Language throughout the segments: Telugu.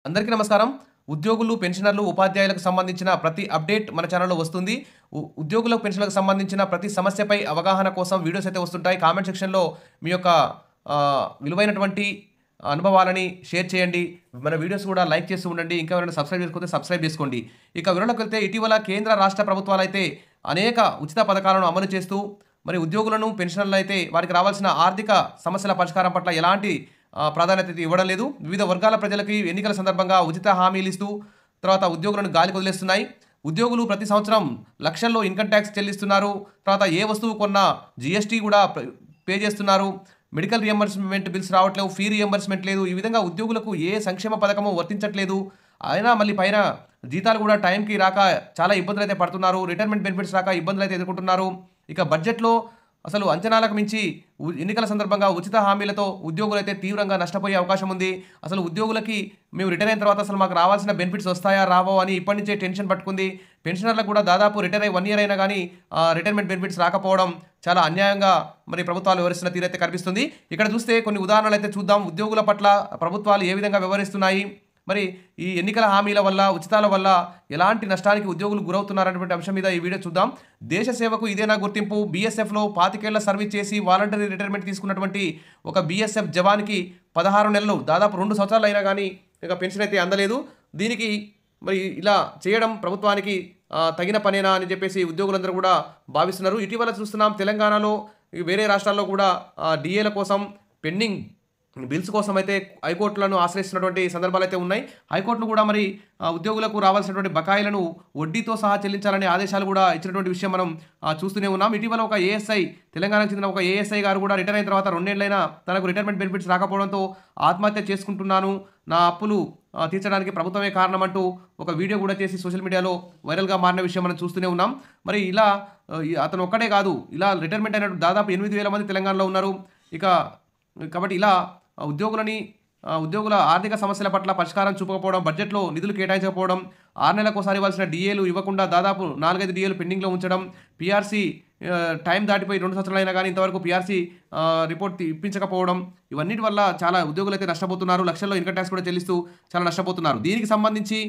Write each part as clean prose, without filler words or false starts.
అందరికీ నమస్కారం. ఉద్యోగులు, పెన్షనర్లు, ఉపాధ్యాయులకు సంబంధించిన ప్రతి అప్డేట్ మన ఛానల్‌లో వస్తుంది. ఉద్యోగులకు, పెన్షన్‌లకు సంబంధించిన ప్రతి సమస్యపై అవగాహన కోసం వీడియోస్ అయితే వస్తుంటాయి. కామెంట్ సెక్షన్‌లో మీ యొక్క విలువైనటువంటి అనుభవాలని షేర్ చేయండి. మన వీడియోస్ కూడా లైక్ చేస్తూ ఉండండి. ఇంకా ఎవరైనా సబ్స్క్రైబ్ చేసుకోకపోతే సబ్స్క్రైబ్ చేసుకోండి. ఇక వివరాల్లోకి వెళ్తే ఇటీవల కేంద్ర, రాష్ట్ర ప్రభుత్వాలైతే అనేక ఉచిత పథకాలను అమలు చేస్తూ మరి ఉద్యోగులను, పెన్షనర్లు అయితే వారికి రావాల్సిన ఆర్థిక సమస్యల పరిష్కారం పట్ల ఎలాంటి ప్రాధాన్యత ఇవ్వడం లేదు. వివిధ వర్గాల ప్రజలకి ఎన్నికల సందర్భంగా ఉచిత హామీలు ఇస్తూ తర్వాత ఉద్యోగులను గాలికి వదిలేస్తున్నాయి. ఉద్యోగులు ప్రతి సంవత్సరం లక్షల్లో ఇన్కమ్ ట్యాక్స్ చెల్లిస్తున్నారు. తర్వాత ఏ వస్తువు కొన్నా జీఎస్టీ కూడా పే చేస్తున్నారు. మెడికల్ రియంబర్స్మెంట్ బిల్స్ రావట్లేవు, ఫీ రియంబర్స్మెంట్ లేదు. ఈ విధంగా ఉద్యోగులకు ఏ సంక్షేమ పథకము వర్తించట్లేదు. అయినా మళ్ళీ పైన జీతాలు కూడా టైంకి రాక చాలా ఇబ్బందులు అయితే పడుతున్నారు. రిటైర్మెంట్ బెనిఫిట్స్ రాక ఇబ్బందులు అయితే ఎదుర్కొంటున్నారు. ఇక బడ్జెట్లో అసలు అంచనాలకు మించి ఎన్నికల సందర్భంగా ఉచిత హామీలతో ఉద్యోగులైతే తీవ్రంగా నష్టపోయే అవకాశం ఉంది. అసలు ఉద్యోగులకి మేము రిటైర్ అయిన తర్వాత అసలు మాకు రావాల్సిన బెనిఫిట్స్ వస్తాయా రావో అని ఇప్పటి నుంచే టెన్షన్ పట్టుకుంది. పెన్షనర్లకు కూడా దాదాపు రిటైర్ అయ్యి 1 ఇయర్ అయినా కానీ రిటైర్మెంట్ బెనిఫిట్స్ రాకపోవడం చాలా అన్యాయంగా మరి ప్రభుత్వాలు వ్యవహరిస్తున్న తీరైతే కనిపిస్తుంది. ఇక్కడ చూస్తే కొన్ని ఉదాహరణలు అయితే చూద్దాం. ఉద్యోగుల పట్ల ప్రభుత్వాలు ఏ విధంగా వ్యవహరిస్తున్నాయి, మరి ఈ ఎన్నికల హామీల వల్ల, ఉచితాల వల్ల ఎలాంటి నష్టానికి ఉద్యోగులు గురవుతున్నారనేటువంటి అంశం మీద ఈ వీడియో చూద్దాం. దేశ సేవకు ఇదేనా గుర్తింపు? బీఎస్ఎఫ్లో 25 ఏళ్ల సర్వీస్ చేసి వాలంటరీ రిటైర్మెంట్ తీసుకున్నటువంటి ఒక బీఎస్ఎఫ్ జవాన్కి 16 నెలలు, దాదాపు 2 సంవత్సరాలు అయినా కానీ ఇక పెన్షన్ అయితే అందలేదు. దీనికి మరి ఇలా చేయడం ప్రభుత్వానికి తగిన పనేనా అని చెప్పేసి ఉద్యోగులందరూ కూడా భావిస్తున్నారు. ఇటీవల చూస్తున్నాం తెలంగాణలో, వేరే రాష్ట్రాల్లో కూడా డిఏల కోసం పెండింగ్ బిల్స్ కోసం అయితే హైకోర్టులను ఆశ్రయిస్తున్నటువంటి సందర్భాలు అయితే ఉన్నాయి. హైకోర్టులు కూడా మరి ఉద్యోగులకు రావాల్సినటువంటి బకాయిలను వడ్డీతో సహా చెల్లించాలనే ఆదేశాలు కూడా ఇచ్చినటువంటి విషయం మనం చూస్తూనే ఉన్నాం. ఇటీవల ఒక ఏఎస్ఐ, తెలంగాణకు చెందిన ఒక ఏఎస్ఐ గారు కూడా రిటైర్ అయిన తర్వాత 2 ఏళ్లైనా తనకు రిటైర్మెంట్ బెనిఫిట్స్ రాకపోవడంతో ఆత్మహత్య చేసుకుంటున్నాను, నా అప్పులు తీర్చడానికి ప్రభుత్వమే కారణం అంటూ ఒక వీడియో కూడా చేసి సోషల్ మీడియాలో వైరల్గా మారిన విషయం మనం చూస్తూనే ఉన్నాం. మరి ఇలా అతను ఒక్కడే కాదు, ఇలా రిటైర్మెంట్ అయినట్టు దాదాపు 8,000 మంది తెలంగాణలో ఉన్నారు. ఇక కాబట్టి ఇలా ఉద్యోగుల ఆర్థిక సమస్యల పట్ల పరిష్కారం చూపకపోవడం, బడ్జెట్లో నిధులు కేటాయించకపోవడం, 6 నెలలకోసారి ఇవ్వాల్సిన డిఏలు ఇవ్వకుండా దాదాపు 4-5 డిఏలు పెండింగ్లో ఉంచడం, పీఆర్సీ టైం దాటిపోయి 2 సంవత్సరాలు అయినా కానీ ఇంతవరకు పీఆర్సీ రిపోర్ట్ ఇప్పించకపోవడం, ఇవన్నిటి వల్ల చాలా ఉద్యోగులు అయితే నష్టపోతున్నారు. లక్షల్లో ఇన్కమ్ ట్యాక్స్ కూడా చెల్లిస్తూ చాలా నష్టపోతున్నారు. దీనికి సంబంధించి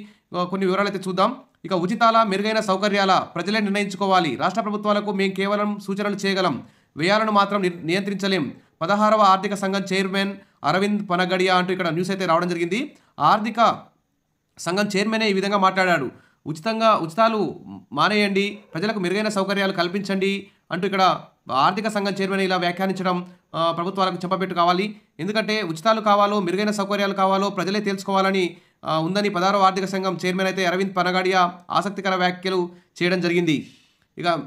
కొన్ని వివరాలు అయితే చూద్దాం. ఇక ఉచితాల, మెరుగైన సౌకర్యాల ప్రజలే నిర్ణయించుకోవాలి. రాష్ట్ర ప్రభుత్వాలకు మేము కేవలం సూచనలు చేయగలం, వ్యయాలను మాత్రం నియంత్రించలేం. 16వ ఆర్థిక సంఘం చైర్మన్ అరవింద్ పనగడియా అంటూ ఇక్కడ న్యూస్ అయితే రావడం జరిగింది. ఆర్థిక సంఘం చైర్మనే ఈ విధంగా మాట్లాడాడు. ఉచితాలు మానేయండి, ప్రజలకు మెరుగైన సౌకర్యాలు కల్పించండి అంటూ ఇక్కడ ఆర్థిక సంఘం చైర్మన్ ఇలా వ్యాఖ్యానించడం ప్రభుత్వాలకు చెప్పబెట్టు కావాలి. ఎందుకంటే ఉచితాలు కావాలో, మెరుగైన సౌకర్యాలు కావాలో ప్రజలే తెలుసుకోవాలని ఉందని 16వ ఆర్థిక సంఘం చైర్మన్ అయితే అరవింద్ పనగడియా ఆసక్తికర వ్యాఖ్యలు చేయడం జరిగింది. ఇక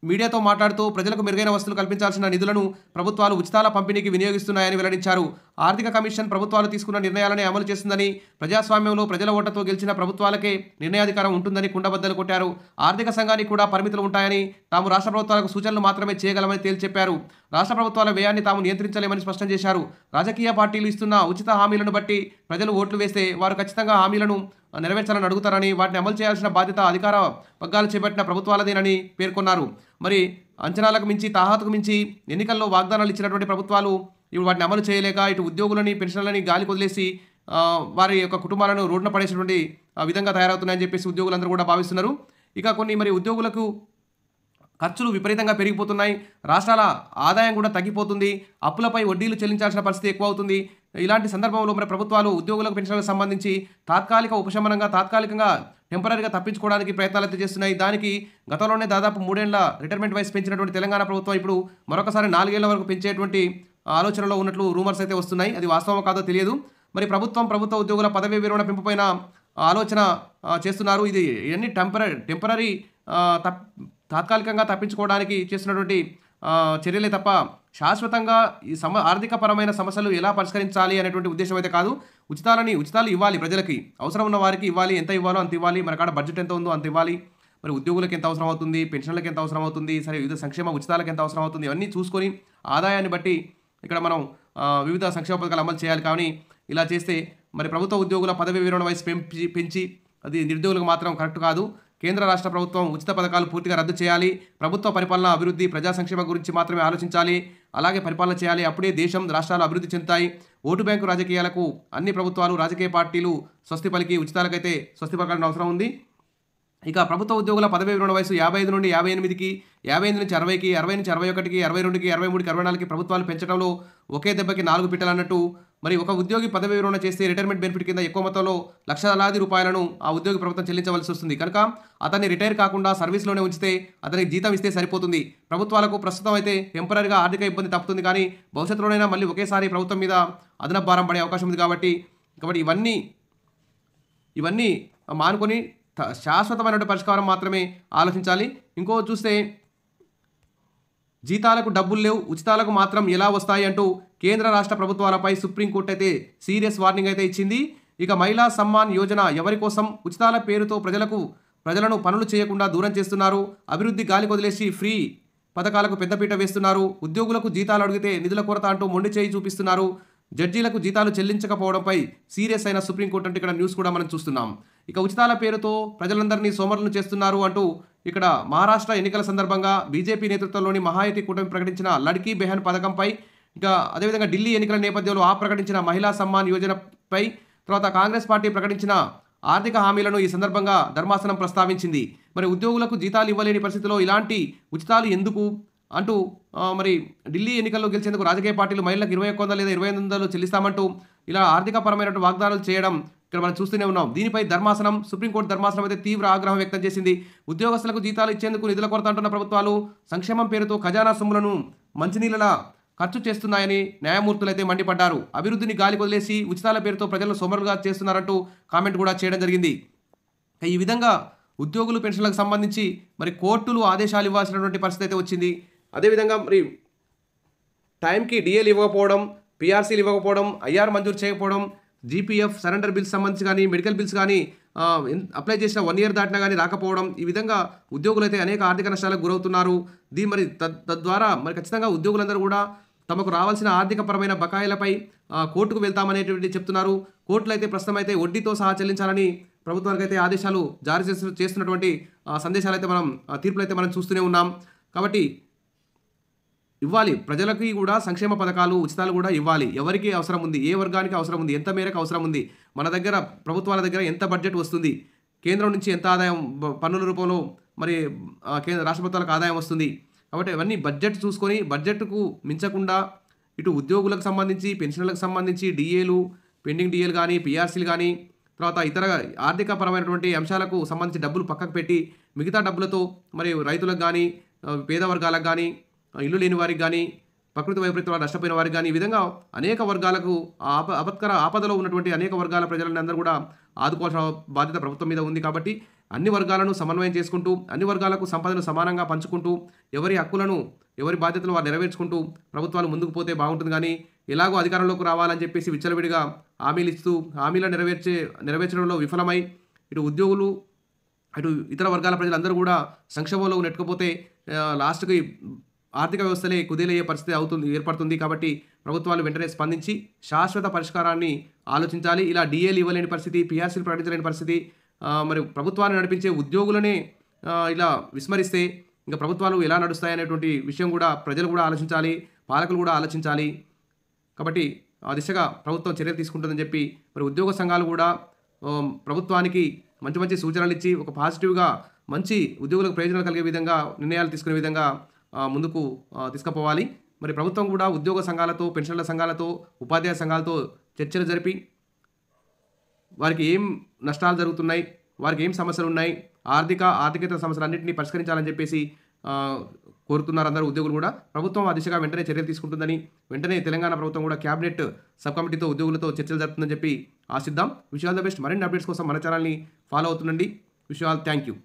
మీడియాతో మాట్లాడుతూ ప్రజలకు మెరుగైన వసతులు కల్పించాల్సిన నిధులను ప్రభుత్వాలు ఉచితాల పంపిణీకి వినియోగిస్తున్నాయని వెల్లడించారు. ఆర్థిక కమిషన్ ప్రభుత్వాలు తీసుకున్న నిర్ణయాలనే అమలు చేస్తుందని, ప్రజాస్వామ్యంలో ప్రజల ఓటతో గెలిచిన ప్రభుత్వాలకే నిర్ణయాధికారం ఉంటుందని కుండబద్దలు కొట్టారు. ఆర్థిక సంఘానికి కూడా పరిమితులు ఉంటాయని, తాము రాష్ట్ర ప్రభుత్వాలకు సూచనలు మాత్రమే చేయగలమని తేల్చి చెప్పారు. రాష్ట్ర ప్రభుత్వాల వ్యయాన్ని తాము నియంత్రించలేమని స్పష్టం చేశారు. రాజకీయ పార్టీలు ఇస్తున్న ఉచిత హామీలను బట్టి ప్రజలు ఓట్లు వేస్తే వారు ఖచ్చితంగా హామీలను నెరవేర్చాలని అడుగుతారని, వాటిని అమలు చేయాల్సిన బాధ్యత అధికార వర్గాలు చేపట్టిన ప్రభుత్వాలదేనని పేర్కొన్నారు. మరి అంచనాలకు మించి, తాహతుకు మించి ఎన్నికల్లో వాగ్దానాలు ఇచ్చినటువంటి ప్రభుత్వాలు ఇప్పుడు వాటిని అమలు చేయలేక ఇటు ఉద్యోగులని, పెన్షన్లని గాలికి వదిలేసి వారి యొక్క కుటుంబాలను రోడ్డున పడేసినటువంటి విధంగా తయారవుతున్నాయని చెప్పేసి ఉద్యోగులందరూ కూడా భావిస్తున్నారు. ఇక కొన్ని మరి ఉద్యోగులకు ఖర్చులు విపరీతంగా పెరిగిపోతున్నాయి. రాష్ట్రాల ఆదాయం కూడా తగ్గిపోతుంది. అప్పులపై వడ్డీలు చెల్లించాల్సిన పరిస్థితి ఎక్కువ అవుతుంది. ఇలాంటి సందర్భంలో మరి ప్రభుత్వాలు ఉద్యోగులకు, పెన్షన్లకు సంబంధించి తాత్కాలిక ఉపశమనంగా, తాత్కాలికంగా టెంపరీగా తప్పించుకోవడానికి ప్రయత్నాలు అయితే చేస్తున్నాయి. దానికి గతంలోనే దాదాపు 3 ఏళ్ల రిటైర్మెంట్ వయసు పెంచినటువంటి తెలంగాణ ప్రభుత్వం ఇప్పుడు మరొకసారి 4 ఏళ్ల వరకు పెంచేటువంటి ఆలోచనలో ఉన్నట్లు రూమర్స్ అయితే వస్తున్నాయి. అది వాస్తవం కాదో తెలియదు. మరి ప్రభుత్వ ఉద్యోగుల పదవీ విరమణ పెంపుపైన ఆలోచన చేస్తున్నారు. ఇది ఇవన్నీ టెంపరీ తాత్కాలికంగా తప్పించుకోవడానికి చేస్తున్నటువంటి చర్యలే తప్ప శాశ్వతంగా ఈ ఆర్థికపరమైన సమస్యలు ఎలా పరిష్కరించాలి అనేటువంటి ఉద్దేశం అయితే కాదు. ఉచితాలు ఇవ్వాలి, ప్రజలకి అవసరం ఉన్న వారికి ఇవ్వాలి, ఎంత ఇవ్వాలో అంత ఇవ్వాలి, మన కాడ బడ్జెట్ ఎంత ఉందో అంత ఇవ్వాలి. మరి ఉద్యోగులకు ఎంత అవసరం అవుతుంది, పెన్షన్లకు ఎంత అవసరం అవుతుంది, సరే వివిధ సంక్షేమ ఉచితాలకు ఎంత అవసరం అవుతుంది, ఇవన్నీ చూసుకొని ఆదాయాన్ని బట్టి ఇక్కడ మనం వివిధ సంక్షేమ పథకాలు అమలు చేయాలి. కానీ ఇలా చేస్తే మరి ప్రభుత్వ ఉద్యోగుల పదవీ విరమణ వయసు పెంచి అది నిరుద్యోగులకు మాత్రం కరెక్ట్ కాదు. కేంద్ర రాష్ట్ర ప్రభుత్వం ఉచిత పథకాలు పూర్తిగా రద్దు చేయాలి. ప్రభుత్వ పరిపాలన, అభివృద్ధి, ప్రజా సంక్షేమం గురించి మాత్రమే ఆలోచించాలి. అలాగే పరిపాలన చేయాలి. అప్పుడే దేశం, రాష్ట్రాలు అభివృద్ధి చెందుతాయి. ఓటు బ్యాంకు రాజకీయాలకు అన్ని ప్రభుత్వాలు, రాజకీయ పార్టీలు స్వస్తి పలికి ఉచితాలకైతే స్వస్తి పలకాల్సిన అవసరం ఉంది. ఇక ప్రభుత్వ ఉద్యోగుల పదవీ విరమణ వయసు 55 నుండి 58కి, 55 నుంచి 60కి, 60 నుంచి 61కి, 62కి, 63కి, 64కి ప్రభుత్వాలు పెంచడంలో ఒకే దెబ్బకి 4 పిట్టలు అన్నట్టు. మరి ఒక ఉద్యోగి పదవీ విరమణ చేస్తే రిటైర్మెంట్ బెనిఫిట్ కింద ఎక్కువ మొత్తంలో లక్షలాది రూపాయలను ఆ ఉద్యోగి ప్రభుత్వం చెల్లించవలసి వస్తుంది. కనుక అతన్ని రిటైర్ కాకుండా సర్వీస్లోనే ఉంచితే అతనికి జీతం ఇస్తే సరిపోతుంది. ప్రభుత్వాలకు ప్రస్తుతం అయితే టెంపరీగా ఆర్థిక ఇబ్బంది తప్పుతుంది, కానీ భవిష్యత్తులోనైనా మళ్ళీ ఒకేసారి ప్రభుత్వం మీద అదనపు భారం పడే అవకాశం ఉంది. కాబట్టి ఇవన్నీ మానుకొని శాశ్వతమైన పరిష్కారం మాత్రమే ఆలోచించాలి. ఇంకో చూస్తే జీతాలకు డబ్బులు లేవు, ఉచితాలకు మాత్రం ఎలా వస్తాయి అంటూ కేంద్ర రాష్ట్ర ప్రభుత్వాలపై సుప్రీంకోర్టు అయితే సీరియస్ వార్నింగ్ అయితే ఇచ్చింది. ఇక మహిళా సమ్మాన్ యోజన ఎవరి కోసం? ఉచితాల పేరుతో ప్రజలను పనులు చేయకుండా దూరం చేస్తున్నారు. అభివృద్ధి గాలి కొదిలేసి ఫ్రీ పథకాలకు పెద్దపీట వేస్తున్నారు. ఉద్యోగులకు జీతాలు అడిగితే నిధుల కొరత అంటూ మొండి చేయి చూపిస్తున్నారు. జడ్జీలకు జీతాలు చెల్లించకపోవడంపై సీరియస్ అయిన సుప్రీంకోర్టు అంటే ఇక్కడ న్యూస్ కూడా మనం చూస్తున్నాం. ఇక ఉచితాల పేరుతో ప్రజలందరినీ సోమరులను చేస్తున్నారు అంటూ ఇక్కడ మహారాష్ట్ర ఎన్నికల సందర్భంగా బీజేపీ నేతృత్వంలోని మహాయుతి కూటమి ప్రకటించిన లడ్కీ బెహన్ పథకంపై, ఇక అదేవిధంగా ఢిల్లీ ఎన్నికల నేపథ్యంలో ప్రకటించిన మహిళా సమ్మాన్ యోజనపై, తర్వాత కాంగ్రెస్ పార్టీ ప్రకటించిన ఆర్థిక హామీలను ఈ సందర్భంగా ధర్మాసనం ప్రస్తావించింది. మరి ఉద్యోగులకు జీతాలు ఇవ్వలేని పరిస్థితిలో ఇలాంటి ఉచితాలు ఎందుకు అంటూ మరి ఢిల్లీ ఎన్నికల్లో గెలిచేందుకు రాజకీయ పార్టీలు మహిళలకు 2100 లేదా 2500 చెల్లిస్తామంటూ ఇలా ఆర్థికపరమైన వాగ్దానాలు చేయడం ఇక్కడ మనం చూస్తూనే ఉన్నాం. దీనిపై సుప్రీంకోర్టు ధర్మాసనం అయితే తీవ్ర ఆగ్రహం వ్యక్తం చేసింది. ఉద్యోగస్తులకు జీతాలు ఇచ్చేందుకు నిధుల కొరత అంటున్న ప్రభుత్వాలు సంక్షేమం పేరుతో ఖజానా సొమ్ములను మంచినీళ్ళలా ఖర్చు చేస్తున్నాయని న్యాయమూర్తులు అయితే మండిపడ్డారు. అభివృద్ధిని గాలి కొదిలేసి ఉచితాల పేరుతో ప్రజలను సోమరులుగా చేస్తున్నారంటూ కామెంట్ కూడా చేయడం జరిగింది. ఈ విధంగా ఉద్యోగులు పెన్షన్లకు సంబంధించి మరి కోర్టులు ఆదేశాలు ఇవ్వాల్సినటువంటి పరిస్థితి అయితే వచ్చింది. అదేవిధంగా మరి టైంకి డిఏలు ఇవ్వకపోవడం, పిఆర్సీలు ఇవ్వకపోవడం, ఐఆర్ మంజూరు చేయకపోవడం, జీపీఎఫ్ సరెండర్ బిల్స్ సంబంధించి కానీ, మెడికల్ బిల్స్ కానీ అప్లై చేసిన 1 ఇయర్ దాటినా కానీ రాకపోవడం, ఈ విధంగా ఉద్యోగులు అయితే అనేక ఆర్థిక నష్టాలకు గురవుతున్నారు. మరి తద్వారా మరి ఖచ్చితంగా ఉద్యోగులందరూ కూడా తమకు రావాల్సిన ఆర్థికపరమైన బకాయిలపై కోర్టుకు వెళ్తామనేటువంటి చెప్తున్నారు. కోర్టులు అయితే ప్రస్తుతం అయితే వడ్డీతో సహా చెల్లించాలని ప్రభుత్వానికి అయితే ఆదేశాలు జారీ చేస్తున్నటువంటి సందేశాలు అయితే తీర్పులు అయితే మనం చూస్తూనే ఉన్నాం. కాబట్టి ఇవ్వాలి, ప్రజలకి కూడా సంక్షేమ పథకాలు, ఉచితాలు కూడా ఇవ్వాలి. ఎవరికి అవసరం ఉంది, ఏ వర్గానికి అవసరం ఉంది, ఎంత మేరకు అవసరం ఉంది, మన దగ్గర ప్రభుత్వాల దగ్గర ఎంత బడ్జెట్ వస్తుంది, కేంద్రం నుంచి ఎంత ఆదాయం పన్నుల రూపంలో మరి కేంద్ర రాష్ట్ర ప్రభుత్వాలకు ఆదాయం వస్తుంది. కాబట్టి అవన్నీ బడ్జెట్ చూసుకొని బడ్జెట్కు మించకుండా ఇటు ఉద్యోగులకు సంబంధించి, పెన్షన్లకు సంబంధించి డిఏలు, పెండింగ్ డిఏలు కానీ, పిఆర్సీలు కానీ, తర్వాత ఇతర ఆర్థికపరమైనటువంటి అంశాలకు సంబంధించి డబ్బులు పక్కకు పెట్టి మిగతా డబ్బులతో మరి రైతులకు కానీ, పేద వర్గాలకు కానీ, ఇల్లు లేని వారికి కానీ, ప్రకృతి వైపరీత్యాల నష్టపోయిన వారికి కానీ, ఈ విధంగా అనేక వర్గాలకు ఆపదలో ఉన్నటువంటి అనేక వర్గాల ప్రజలని అందరూ కూడా ఆదుకోవాల్సిన బాధ్యత ప్రభుత్వం మీద ఉంది. కాబట్టి అన్ని వర్గాలను సమన్వయం చేసుకుంటూ, అన్ని వర్గాలకు సంపదను సమానంగా పంచుకుంటూ, ఎవరి హక్కులను, ఎవరి బాధ్యతలు వారు నెరవేర్చుకుంటూ ప్రభుత్వాలు ముందుకు పోతే బాగుంటుంది. కానీ ఎలాగో అధికారంలోకి రావాలని చెప్పేసి విచ్చలవిడిగా హామీలు ఇస్తూ హామీలను నెరవేర్చడంలో విఫలమై ఇటు ఉద్యోగులు, అటు ఇతర వర్గాల ప్రజలందరూ కూడా సంక్షోభంలో నెట్టుకుపోతే లాస్ట్కి ఆర్థిక వ్యవస్థలే కుదేలయ్యే పరిస్థితి ఏర్పడుతుంది. కాబట్టి ప్రభుత్వాలు వెంటనే స్పందించి శాశ్వత పరిష్కారాన్ని ఆలోచించాలి. ఇలా డిఏలు ఇవ్వలేని పరిస్థితి, పిఆర్సీలు ప్రకటించలేని పరిస్థితి, మరి ప్రభుత్వాన్ని నడిపించే ఉద్యోగులనే ఇలా విస్మరిస్తే ఇంకా ప్రభుత్వాలు ఎలా నడుస్తాయనేటువంటి విషయం కూడా ప్రజలు కూడా ఆలోచించాలి, పాలకులు కూడా ఆలోచించాలి. కాబట్టి ఆ దిశగా ప్రభుత్వం చర్యలు తీసుకుంటుందని చెప్పి మరి ఉద్యోగ సంఘాలు కూడా ప్రభుత్వానికి మంచి మంచి సూచనలు ఇచ్చి ఒక పాజిటివ్గా మంచి ఉద్యోగులకు ప్రయోజనాలు కలిగే విధంగా నిర్ణయాలు తీసుకునే విధంగా ముందుకు తీసుకుపోవాలి. మరి ప్రభుత్వం కూడా ఉద్యోగ సంఘాలతో, పెన్షన్ల సంఘాలతో, ఉపాధ్యాయ సంఘాలతో చర్చలు జరిపి వారికి ఏం నష్టాలు జరుగుతున్నాయి, వారికి ఏం సమస్యలు ఉన్నాయి, ఆర్థికేతర సమస్యలు అన్నింటినీ పరిష్కరించాలని చెప్పేసి కోరుతున్నారు అందరూ ఉద్యోగులు కూడా. ప్రభుత్వం ఆ దిశగా వెంటనే చర్యలు తీసుకుంటుందని, వెంటనే తెలంగాణ ప్రభుత్వం కూడా క్యాబినెట్ సబ్ కమిటీతో ఉద్యోగులతో చర్చలు జరుపుతుందని చెప్పి ఆశిద్దాం. Wish all the best. మరిన్ని అప్డేట్స్ కోసం మన ఛానల్ని ఫాలో అవుతుండండి. Wish all thank you.